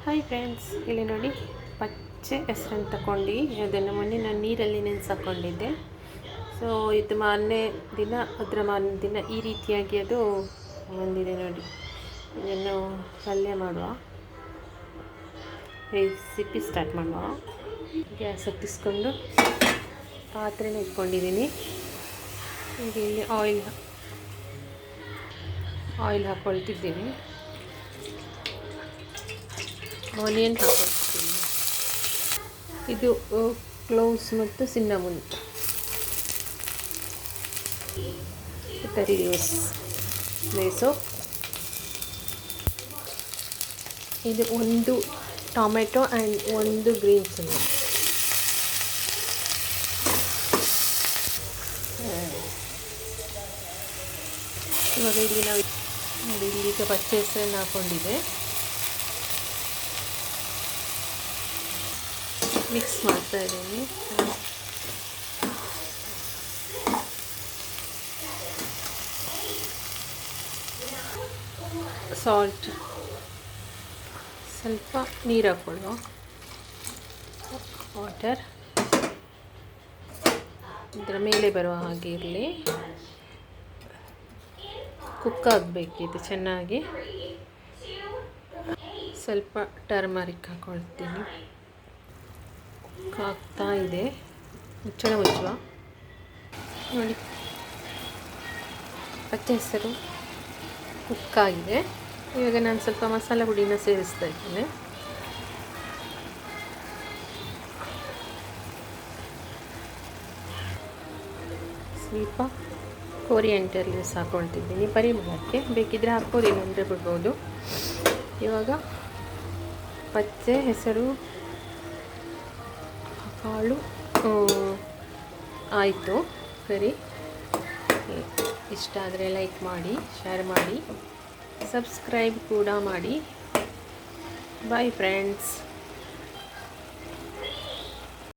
Hi friends, ಇಲ್ಲಿ ನೋಡಿ ಪಚ್ಚೆ ಹೆಸರನ್ನು ತಗೊಂಡು ಅದನ್ನು ಮೊನ್ನೆ ನಾನು ನೀರಲ್ಲಿ ನೆನೆಸಾಕೊಂಡಿದ್ದೆ. ಸೊ ಇದು ಮಾರನೇ ದಿನ ಅದರ ಮಾರನೇ ದಿನ ಈ ರೀತಿಯಾಗಿ ಅದು ಬಂದಿದೆ ನೋಡಿ. ಇದನ್ನು ಪಲ್ಯ ಮಾಡುವ ರೆಸಿಪಿ ಸ್ಟಾರ್ಟ್ ಮಾಡುವ. ಗ್ಯಾಸ್ ಹತ್ತಿಸ್ಕೊಂಡು ಪಾತ್ರೆನ ಇಟ್ಕೊಂಡಿದ್ದೀನಿ. ಈಗ ಇಲ್ಲಿ ಆಯಿಲ್ ಹಾಕ್ಕೊಳ್ತಿದ್ದೀನಿ. ಆನಿಯನ್ ಹಾಕ್ಕೊಳ್ತೀನಿ. ಇದು ಕ್ಲೋವ್ಸ್ ಮತ್ತು ಸಿನ್ನಮನ್, ಕರಿ ಲೀವ್ಸ್. ಇದು ಒಂದು ಟೊಮೆಟೊ ಆ್ಯಂಡ್ ಒಂದು ಗ್ರೀನ್ ಚಿಲ್ಲಿ. ಇವಾಗ ಇಲ್ಲಿ ನಾವು ನೋಡಿ, ಈಗ ಪಚ್ಚೆ ಹೆಸರನ್ನು ಹಾಕ್ಕೊಂಡಿದೆ. ಮಿಕ್ಸ್ ಮಾಡ್ತಾ ಇದ್ದೀನಿ. ಸಾಲ್ಟ್, ಸ್ವಲ್ಪ ನೀರು ಹಾಕ್ಕೊಳ್ಳುವ. ವಾಟರ್ ಇದರ ಮೇಲೆ ಬರುವ ಹಾಗೆ ಇರಲಿ. ಕುಕ್ ಆಗಬೇಕಿದೆ ಚೆನ್ನಾಗಿ. ಸ್ವಲ್ಪ ಟರ್ಮರಿಕ್ ಹಾಕ್ಕೊಳ್ತೀನಿ. ಕುಕ್ ಆಗ್ತಾ ಇದೆ. ಮುಚ್ಚಳ ಮುಚ್ಚುವ. ನೋಡಿ, ಪಚ್ಚೆ ಹೆಸರು ಕುಕ್ ಆಗಿದೆ. ಇವಾಗ ನಾನು ಸ್ವಲ್ಪ ಮಸಾಲೆ ಪುಡಿನ ಸೇರಿಸ್ತಾ ಇದ್ದೇನೆ. ಸ್ವಲ್ಪ ಕೊರಿಯಂಡರ್ ಲೀವ್ಸ್ ಹಾಕ್ಕೊಳ್ತಿದ್ದೀನಿ ಪರಿಮಳಕ್ಕೆ. ಬೇಕಿದ್ದರೆ ಹಾಕ್ಬೋದು, ಇಲ್ಲಂದರೆ ಬಿಡ್ಬೋದು. ಇವಾಗ ಪಚ್ಚೆ ಹೆಸರು ಕಾಳು ಆಯಿತು. ಸರಿ, ಇಷ್ಟ ಆದರೆ ಲೈಕ್ ಮಾಡಿ, ಶೇರ್ ಮಾಡಿ, ಸಬ್ಸ್ಕ್ರೈಬ್ ಕೂಡ ಮಾಡಿ. Bye friends.